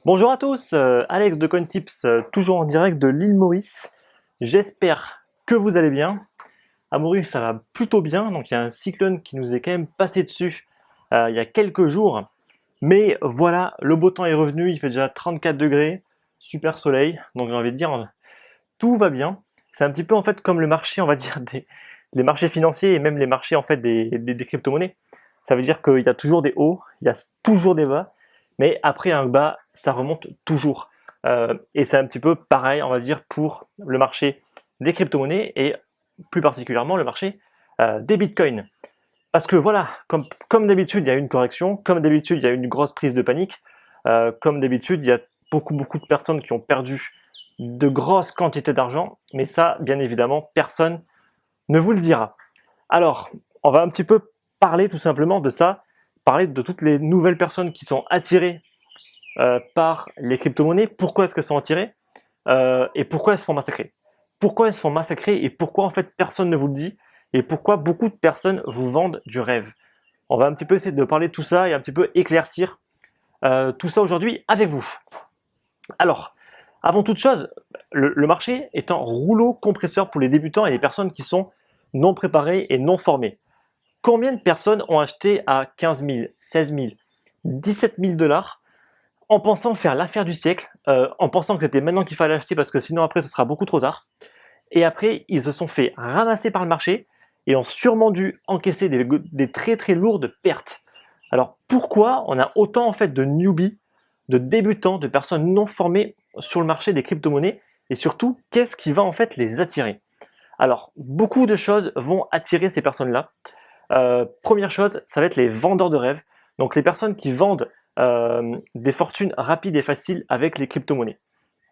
Bonjour à tous, Alex de CoinTips, toujours en direct de l'île Maurice. J'espère que vous allez bien. À Maurice, ça va plutôt bien. Donc il y a un cyclone qui nous est quand même passé dessus il y a quelques jours. Mais voilà, le beau temps est revenu, il fait déjà 34 degrés, super soleil. Donc j'ai envie de dire, tout va bien. C'est un petit peu en fait comme le marché, on va dire, des marchés financiers et même les marchés en fait des crypto-monnaies. Ça veut dire qu'il y a toujours des hauts, il y a toujours des bas, mais après un bas, ça remonte toujours. Et c'est un petit peu pareil, on va dire, pour le marché des crypto-monnaies et plus particulièrement le marché des bitcoins. Parce que voilà, comme d'habitude, il y a une correction, comme d'habitude, il y a une grosse prise de panique, comme d'habitude, il y a beaucoup de personnes qui ont perdu de grosses quantités d'argent, mais ça, bien évidemment, personne ne vous le dira. Alors, on va un petit peu parler tout simplement de ça, parler de toutes les nouvelles personnes qui sont attirées par les crypto-monnaies, pourquoi est-ce qu'elles sont attirées et pourquoi elles se font massacrer. Pourquoi elles se font massacrer et pourquoi en fait personne ne vous le dit et pourquoi beaucoup de personnes vous vendent du rêve. On va un petit peu essayer de parler de tout ça et un petit peu éclaircir tout ça aujourd'hui avec vous. Alors, avant toute chose, le marché est un rouleau compresseur pour les débutants et les personnes qui sont non préparées et non formées. Combien de personnes ont acheté à 15 000, 16 000, 17 000 dollars en pensant faire l'affaire du siècle, en pensant que c'était maintenant qu'il fallait acheter parce que sinon après ce sera beaucoup trop tard. Et après, ils se sont fait ramasser par le marché et ont sûrement dû encaisser des très lourdes pertes. Alors pourquoi on a autant en fait de newbies, de débutants, de personnes non formées sur le marché des crypto-monnaies et surtout qu'est-ce qui va en fait les attirer? Alors beaucoup de choses vont attirer ces personnes-là. Première chose, ça va être les vendeurs de rêves, donc les personnes qui vendent des fortunes rapides et faciles avec les crypto-monnaies.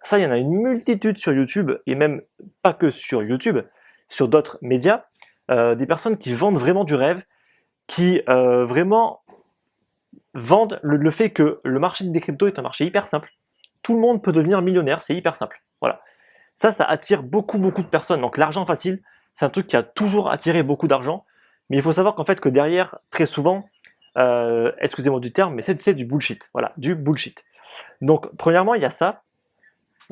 Ça, il y en a une multitude sur YouTube, et même pas que sur YouTube, sur d'autres médias, des personnes qui vendent vraiment du rêve, qui vraiment vendent le fait que le marché des cryptos est un marché hyper simple. Tout le monde peut devenir millionnaire, c'est hyper simple. Voilà. Ça attire beaucoup de personnes. Donc l'argent facile, c'est un truc qui a toujours attiré beaucoup d'argent. Mais il faut savoir qu'en fait que derrière, très souvent, excusez-moi du terme, mais c'est du bullshit. Voilà, du bullshit. Donc premièrement, il y a ça.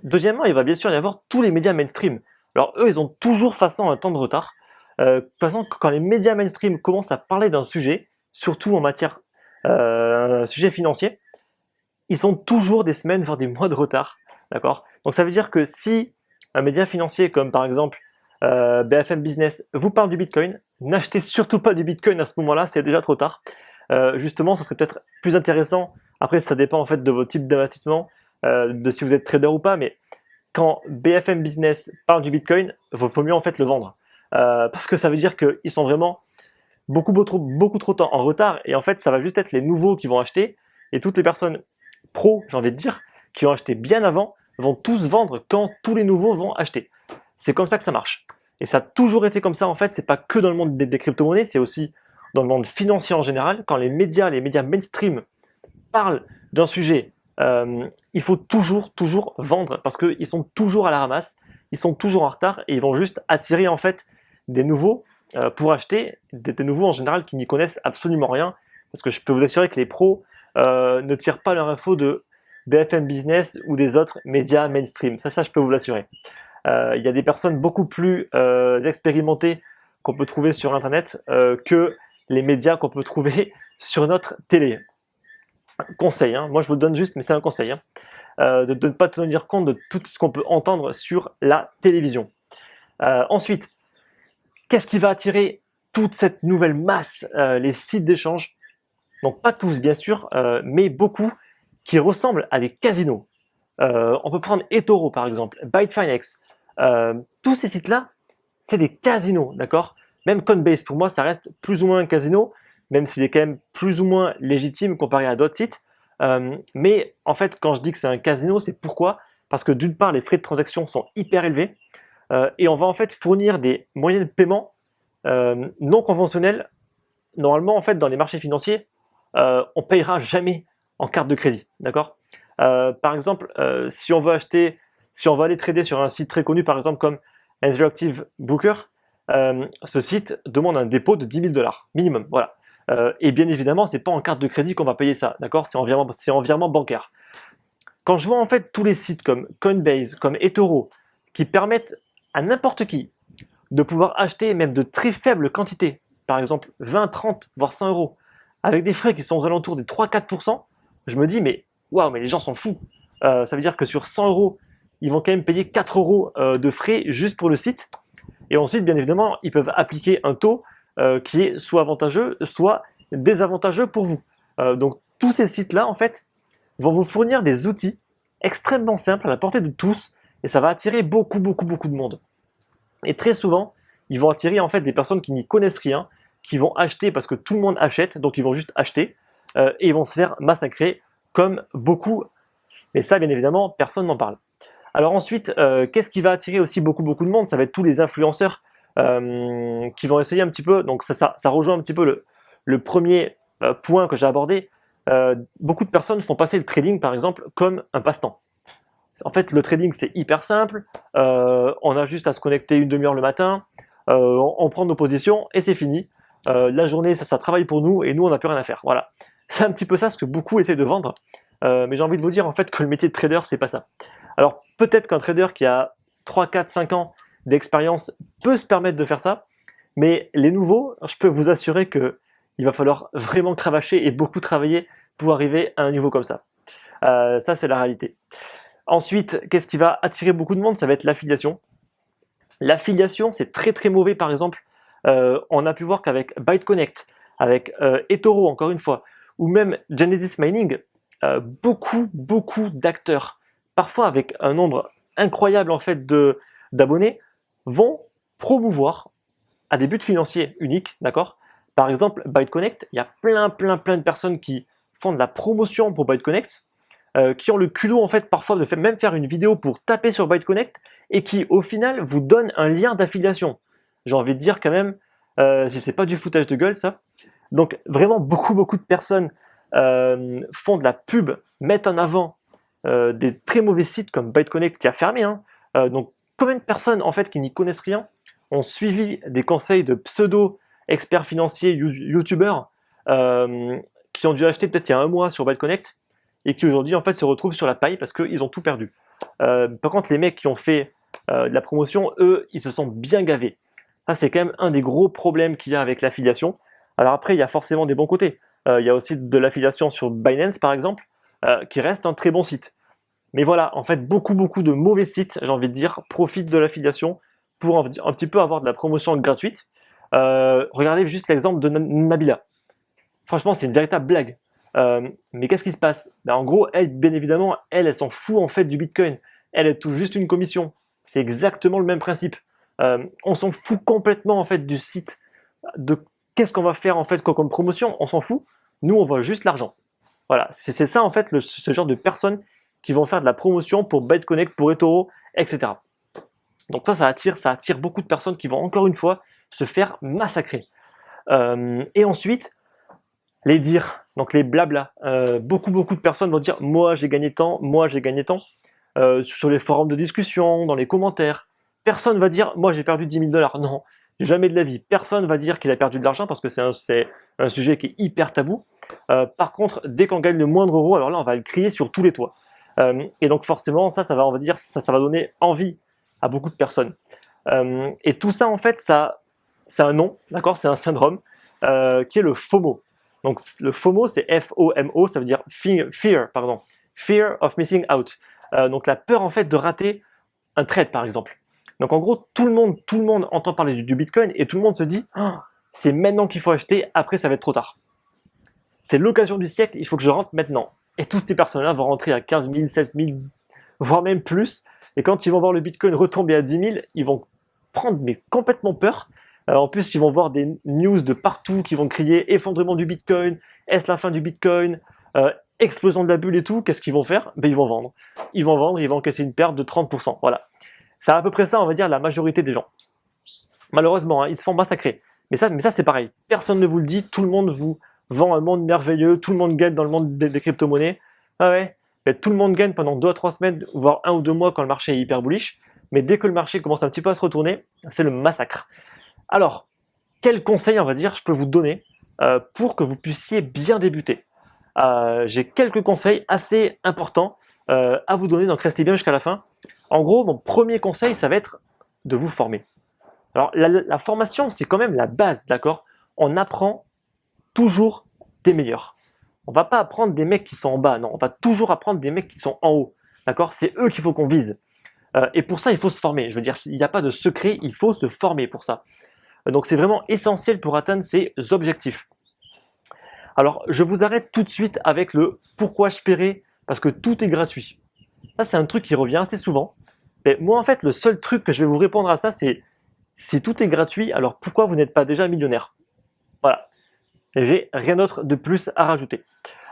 Deuxièmement, il va bien sûr y avoir tous les médias mainstream. Alors eux, ils ont toujours façon un temps de retard. De toute façon, quand les médias mainstream commencent à parler d'un sujet, surtout en matière sujet financier, ils sont toujours des semaines, voire des mois de retard. D'accord. Donc ça veut dire que si un média financier comme par exemple BFM Business vous parle du Bitcoin, n'achetez surtout pas du Bitcoin à ce moment-là, c'est déjà trop tard. Justement, ça serait peut-être plus intéressant. Après, ça dépend en fait de votre type d'investissement, de si vous êtes trader ou pas, mais quand BFM Business parle du Bitcoin, faut mieux en fait le vendre. Parce que ça veut dire qu'ils sont vraiment beaucoup trop en retard et en fait ça va juste être les nouveaux qui vont acheter et toutes les personnes pros, j'ai envie de dire, qui ont acheté bien avant vont tous vendre quand tous les nouveaux vont acheter. C'est comme ça que ça marche. Et ça a toujours été comme ça en fait, c'est pas que dans le monde des crypto-monnaies, c'est aussi dans le monde financier en général, quand les médias mainstream parlent d'un sujet, il faut toujours vendre parce qu'ils sont toujours à la ramasse, ils sont toujours en retard et ils vont juste attirer en fait des nouveaux pour acheter, des nouveaux en général qui n'y connaissent absolument rien, parce que je peux vous assurer que les pros ne tirent pas leur info de BFM Business ou des autres médias mainstream, ça je peux vous l'assurer. Il y a des personnes beaucoup plus expérimentées qu'on peut trouver sur internet que les médias qu'on peut trouver sur notre télé. Conseil, hein, moi je vous le donne juste, mais c'est un conseil, hein, de ne pas tenir compte de tout ce qu'on peut entendre sur la télévision. Ensuite, qu'est-ce qui va attirer toute cette nouvelle masse? Les sites d'échange, donc pas tous bien sûr, mais beaucoup qui ressemblent à des casinos. On peut prendre eToro par exemple, Bitfinex. Tous ces sites-là, c'est des casinos, d'accord? Même Coinbase, pour moi, ça reste plus ou moins un casino, même s'il est quand même plus ou moins légitime comparé à d'autres sites. Mais en fait, quand je dis que c'est un casino, c'est pourquoi? Parce que d'une part, les frais de transaction sont hyper élevés et on va en fait fournir des moyens de paiement non conventionnels. Normalement, en fait, dans les marchés financiers, on payera jamais en carte de crédit, d'accord? Par exemple, si on veut aller trader sur un site très connu, par exemple comme Interactive Booker, ce site demande un dépôt de 10 000 dollars minimum, voilà. Et bien évidemment, c'est pas en carte de crédit qu'on va payer ça, d'accord? C'est en virement bancaire. quand je vois en fait tous les sites comme Coinbase, comme eToro, qui permettent à n'importe qui de pouvoir acheter même de très faibles quantités, par exemple 20, 30, voire 100 euros, avec des frais qui sont aux alentours des 3-4%, je me dis mais waouh, mais les gens sont fous. Ça veut dire que sur 100 euros, ils vont quand même payer 4 euros de frais juste pour le site. Et ensuite, bien évidemment, ils peuvent appliquer un taux qui est soit avantageux, soit désavantageux pour vous. Donc tous ces sites-là, en fait, vont vous fournir des outils extrêmement simples à la portée de tous, et ça va attirer beaucoup de monde. Et très souvent, ils vont attirer en fait des personnes qui n'y connaissent rien, qui vont acheter parce que tout le monde achète, donc ils vont juste acheter, et ils vont se faire massacrer comme beaucoup. Mais ça, bien évidemment, personne n'en parle. Alors ensuite, qu'est-ce qui va attirer aussi beaucoup de monde? Ça va être tous les influenceurs qui vont essayer un petit peu, donc ça rejoint un petit peu le premier point que j'ai abordé. Beaucoup de personnes font passer le trading, par exemple, comme un passe-temps. En fait, le trading, c'est hyper simple. On a juste à se connecter une demi-heure le matin, on prend nos positions et c'est fini. La journée, ça travaille pour nous et nous, on n'a plus rien à faire. Voilà. C'est un petit peu ça ce que beaucoup essaient de vendre. Mais j'ai envie de vous dire en fait que le métier de trader, c'est pas ça. Alors peut-être qu'un trader qui a 3, 4, 5 ans d'expérience peut se permettre de faire ça, mais les nouveaux, je peux vous assurer que il va falloir vraiment cravacher et beaucoup travailler pour arriver à un niveau comme ça. Ça, c'est la réalité. Ensuite, qu'est-ce qui va attirer beaucoup de monde? Ça va être l'affiliation. L'affiliation, c'est très mauvais. Par exemple, on a pu voir qu'avec ByteConnect, avec eToro, encore une fois, ou même Genesis Mining, beaucoup d'acteurs, parfois avec un nombre incroyable en fait d'abonnés, vont promouvoir à des buts financiers uniques, d'accord? Par exemple, ByteConnect, il y a plein de personnes qui font de la promotion pour ByteConnect, qui ont le culot en fait parfois de même faire une vidéo pour taper sur ByteConnect et qui au final vous donnent un lien d'affiliation. J'ai envie de dire quand même, si c'est pas du foutage de gueule ça. Donc vraiment beaucoup de personnes font de la pub, mettent en avant des très mauvais sites comme ByteConnect qui a fermé. Donc combien de personnes en fait qui n'y connaissent rien ont suivi des conseils de pseudo experts financiers, youtubeurs qui ont dû acheter peut-être il y a un mois sur ByteConnect et qui aujourd'hui en fait se retrouvent sur la paille parce qu'ils ont tout perdu. Par contre, les mecs qui ont fait de la promotion, eux, ils se sont bien gavés. Ça, c'est quand même un des gros problèmes qu'il y a avec l'affiliation. Alors après, il y a forcément des bons côtés. Il y a aussi de l'affiliation sur Binance, par exemple, qui reste un très bon site. Mais voilà, en fait, beaucoup de mauvais sites, j'ai envie de dire, profitent de l'affiliation pour un petit peu avoir de la promotion gratuite. Regardez juste l'exemple de Nabila. Franchement, c'est une véritable blague. Mais qu'est-ce qui se passe? En gros, elle, bien évidemment, elle s'en fout en fait du Bitcoin. Elle touche juste une commission. C'est exactement le même principe. On s'en fout complètement en fait du site, de qu'est-ce qu'on va faire en fait comme promotion. On s'en fout. Nous, on voit juste l'argent. Voilà, c'est ça en fait ce genre de personnes qui vont faire de la promotion pour ByteConnect, pour eToro, etc. Donc ça attire beaucoup de personnes qui vont encore une fois se faire massacrer. Et ensuite, les dires, donc les blabla. Beaucoup de personnes vont dire moi j'ai gagné tant, sur les forums de discussion, dans les commentaires. Personne va dire moi j'ai perdu 10 000 $. Non, jamais de la vie. Personne va dire qu'il a perdu de l'argent parce que c'est un sujet qui est hyper tabou. Par contre, dès qu'on gagne le moindre euro, alors là on va le crier sur tous les toits. Et donc forcément ça va, on va dire, ça va donner envie à beaucoup de personnes. Et tout ça en fait, c'est un nom, d'accord, c'est un syndrome qui est le FOMO. Donc le FOMO, c'est F-O-M-O, ça veut dire fear of missing out. Donc la peur en fait de rater un trade par exemple. Donc en gros, tout le monde entend parler du Bitcoin et tout le monde se dit oh, c'est maintenant qu'il faut acheter, après ça va être trop tard. C'est l'occasion du siècle, il faut que je rentre maintenant. Et tous ces personnes-là vont rentrer à 15 000, 16 000, voire même plus. Et quand ils vont voir le Bitcoin retomber à 10 000, ils vont prendre mais complètement peur. En plus, ils vont voir des news de partout qui vont crier effondrement du Bitcoin, est-ce la fin du Bitcoin, explosion de la bulle et tout. Qu'est-ce qu'ils vont faire? Ils vont vendre. Ils vont encaisser une perte de 30%. Voilà. C'est à peu près ça, on va dire, la majorité des gens. Malheureusement, ils se font massacrer. Mais ça c'est pareil. Personne ne vous le dit. Tout le monde vous vend un monde merveilleux. Tout le monde gagne dans le monde des crypto-monnaies. Ah ouais. Et tout le monde gagne pendant 2 à 3 semaines, voire 1 ou 2 mois quand le marché est hyper bullish. Mais dès que le marché commence un petit peu à se retourner, c'est le massacre. Alors, quels conseils, on va dire, je peux vous donner pour que vous puissiez bien débuter? J'ai quelques conseils assez importants à vous donner, donc restez bien jusqu'à la fin. En gros, mon premier conseil, ça va être de vous former. Alors, la formation, c'est quand même la base, d'accord? On apprend toujours des meilleurs. On va pas apprendre des mecs qui sont en bas, non, on va toujours apprendre des mecs qui sont en haut, d'accord? C'est eux qu'il faut qu'on vise. Et pour ça, il faut se former. Je veux dire, il n'y a pas de secret, il faut se former pour ça. Donc, c'est vraiment essentiel pour atteindre ces objectifs. Alors, je vous arrête tout de suite avec le pourquoi je paierai, parce que tout est gratuit. Ça, c'est un truc qui revient assez souvent. Mais moi, en fait, le seul truc que je vais vous répondre à ça, c'est si tout est gratuit, alors pourquoi vous n'êtes pas déjà millionnaire? Voilà. J'ai rien d'autre de plus à rajouter.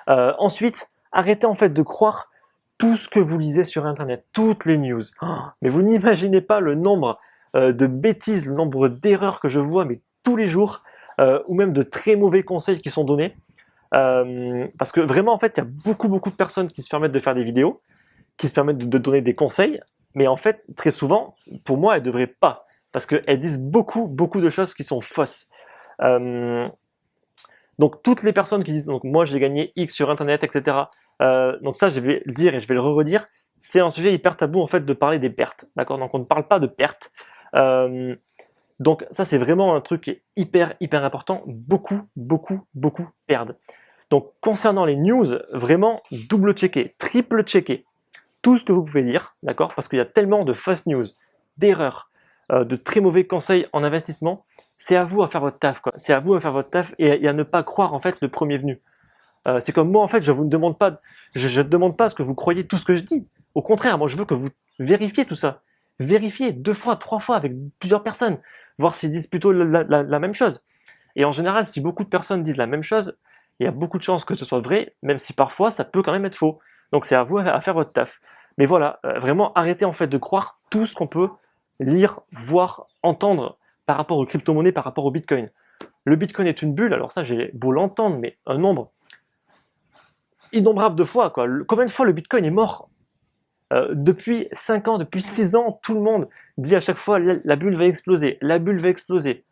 Ensuite, arrêtez en fait de croire tout ce que vous lisez sur Internet, toutes les news. Oh, mais vous n'imaginez pas le nombre de bêtises, le nombre d'erreurs que je vois mais tous les jours, ou même de très mauvais conseils qui sont donnés. Parce que vraiment, en fait, il y a beaucoup de personnes qui se permettent de faire des vidéos, qui se permettent de donner des conseils, mais en fait, très souvent, pour moi, elles ne devraient pas, parce qu'elles disent beaucoup de choses qui sont fausses. Donc, toutes les personnes qui disent, donc moi, j'ai gagné X sur Internet, etc. Donc ça, je vais le dire et je vais le redire, c'est un sujet hyper tabou, en fait, de parler des pertes, d'accord? Donc, on ne parle pas de pertes. Donc, ça, c'est vraiment un truc qui est hyper important. Beaucoup perdent. Donc, concernant les news, vraiment double-checker, triple-checker tout ce que vous pouvez lire, d'accord? Parce qu'il y a tellement de fast news, d'erreurs, de très mauvais conseils en investissement. C'est à vous à faire votre taf, quoi. C'est à vous à faire votre taf et à ne pas croire en fait le premier venu. C'est comme moi, en fait, je vous demande pas, je ne demande pas à ce que vous croyez tout ce que je dis. Au contraire, moi, je veux que vous vérifiez tout ça. Vérifiez 2 fois, 3 fois avec plusieurs personnes, voir s'ils disent plutôt la même chose. Et en général, si beaucoup de personnes disent la même chose, il y a beaucoup de chances que ce soit vrai, même si parfois ça peut quand même être faux. Donc c'est à vous à faire votre taf. Mais voilà, vraiment arrêtez en fait de croire tout ce qu'on peut lire, voir, entendre par rapport aux crypto-monnaies, par rapport au Bitcoin. Le Bitcoin est une bulle, alors ça j'ai beau l'entendre, mais un nombre innombrable de fois, quoi. Combien de fois le Bitcoin est mort? Depuis 5 ans, depuis 6 ans, tout le monde dit à chaque fois la bulle va exploser, la bulle va exploser.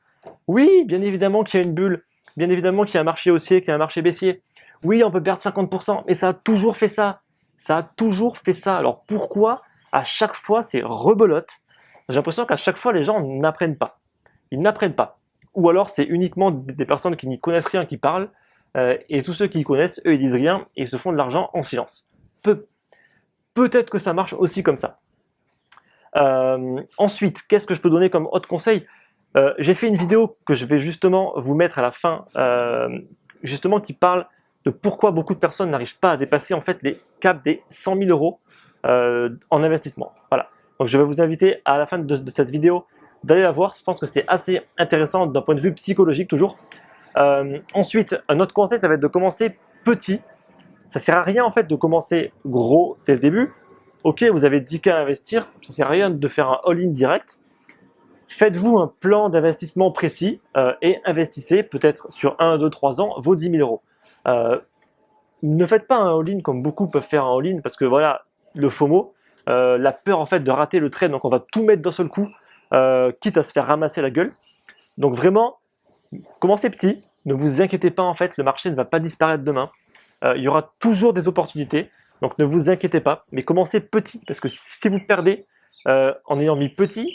Oui, bien évidemment qu'il y a une bulle, bien évidemment qu'il y a un marché haussier, qu'il y a un marché baissier. Oui, on peut perdre 50%, mais ça a toujours fait ça. Ça a toujours fait ça. Alors pourquoi à chaque fois c'est rebelote? J'ai l'impression qu'à chaque fois les gens n'apprennent pas. Ils n'apprennent pas. Ou alors c'est uniquement des personnes qui n'y connaissent rien qui parlent, et tous ceux qui y connaissent, eux, ils disent rien et ils se font de l'argent en silence. Peut-être que ça marche aussi comme ça. Ensuite, qu'est-ce que je peux donner comme autre conseil? J'ai fait une vidéo que je vais justement vous mettre à la fin, justement qui parle de pourquoi beaucoup de personnes n'arrivent pas à dépasser en fait les caps des 100 000 euros en investissement. Voilà. Donc je vais vous inviter à la fin de cette vidéo d'aller la voir. Je pense que c'est assez intéressant d'un point de vue psychologique toujours. Ensuite, un autre conseil, ça va être de commencer petit. Ça sert à rien en fait de commencer gros dès le début. Ok, vous avez 10K à investir, ça sert à rien de faire un all-in direct. Faites-vous un plan d'investissement précis et investissez peut-être sur 1, 2, 3 ans vos 10 000 euros. Ne faites pas un all-in comme beaucoup peuvent faire un all-in parce que voilà, le FOMO, la peur en fait de rater le trade, donc on va tout mettre d'un seul coup, quitte à se faire ramasser la gueule. Donc vraiment, commencez petit, ne vous inquiétez pas en fait, le marché ne va pas disparaître demain. Il y aura toujours des opportunités, donc ne vous inquiétez pas, mais commencez petit, parce que si vous perdez en ayant mis petit,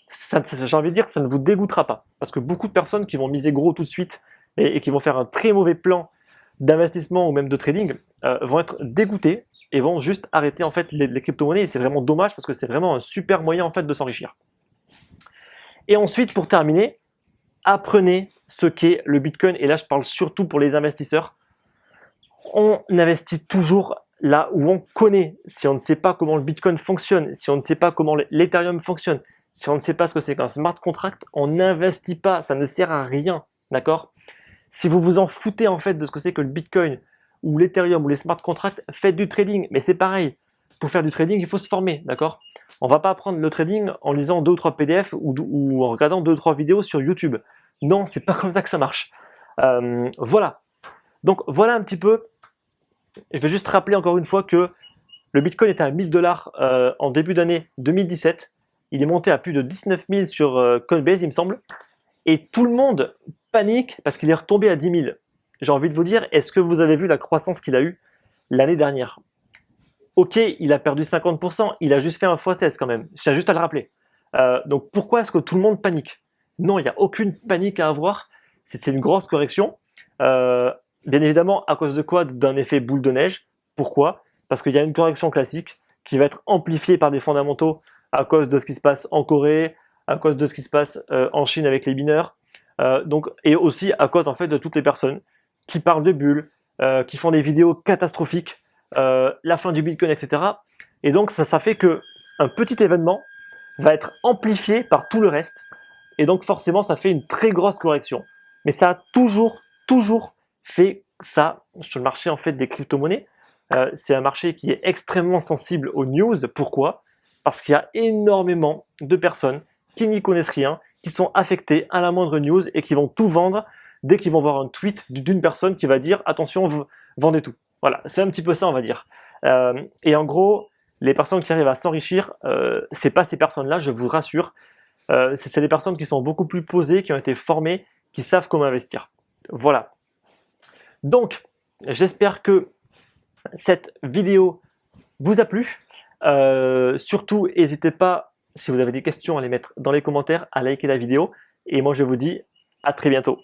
j'ai envie de dire que ça ne vous dégoûtera pas, parce que beaucoup de personnes qui vont miser gros tout de suite et qui vont faire un très mauvais plan d'investissement ou même de trading vont être dégoûtées et vont juste arrêter en fait les crypto-monnaies, et c'est vraiment dommage parce que c'est vraiment un super moyen en fait de s'enrichir. Et ensuite, pour terminer, apprenez ce qu'est le Bitcoin, et là je parle surtout pour les investisseurs. On investit toujours là où on connaît. Si on ne sait pas comment le Bitcoin fonctionne, si on ne sait pas comment l'Ethereum fonctionne, si on ne sait pas ce que c'est qu'un smart contract, on n'investit pas, ça ne sert à rien, d'accord? Si vous vous en foutez en fait de ce que c'est que le Bitcoin ou l'Ethereum ou les smart contracts, faites du trading, mais c'est pareil. Pour faire du trading, il faut se former, d'accord? On va pas apprendre le trading en lisant 2 ou 3 PDF ou en regardant 2 ou 3 vidéos sur YouTube. Non, c'est pas comme ça que ça marche. Voilà. Donc voilà un petit peu. Je vais juste rappeler encore une fois que le Bitcoin était à 1000 $ en début d'année 2017. Il est monté à plus de 19 000 sur Coinbase, il me semble. Et tout le monde panique parce qu'il est retombé à 10 000. J'ai envie de vous dire, est-ce que vous avez vu la croissance qu'il a eue l'année dernière? ok, il a perdu 50%, il a juste fait un x16 quand même, je tiens juste à le rappeler. Donc pourquoi est-ce que tout le monde panique? Non, il n'y a aucune panique à avoir, c'est une grosse correction. Bien évidemment, à cause de quoi? D'un effet boule de neige. Pourquoi? Parce qu'il y a une correction classique qui va être amplifiée par des fondamentaux à cause de ce qui se passe en Corée, à cause de ce qui se passe en Chine avec les mineurs, et aussi à cause en fait de toutes les personnes qui parlent de bulles, qui font des vidéos catastrophiques, la fin du Bitcoin, etc. Et donc ça fait que un petit événement va être amplifié par tout le reste, et donc forcément ça fait une très grosse correction. Mais ça a toujours fait ça sur le marché en fait des crypto-monnaies. C'est un marché qui est extrêmement sensible aux news. Pourquoi? Parce qu'il y a énormément de personnes qui n'y connaissent rien, qui sont affectées à la moindre news et qui vont tout vendre dès qu'ils vont voir un tweet d'une personne qui va dire attention, vendez tout. Voilà, c'est un petit peu ça, on va dire. Et en gros, les personnes qui arrivent à s'enrichir, c'est pas ces personnes-là, je vous rassure. C'est des personnes qui sont beaucoup plus posées, qui ont été formées, qui savent comment investir. Voilà. Donc, j'espère que cette vidéo vous a plu. Surtout, n'hésitez pas, si vous avez des questions, à les mettre dans les commentaires, à liker la vidéo. Et moi, je vous dis à très bientôt.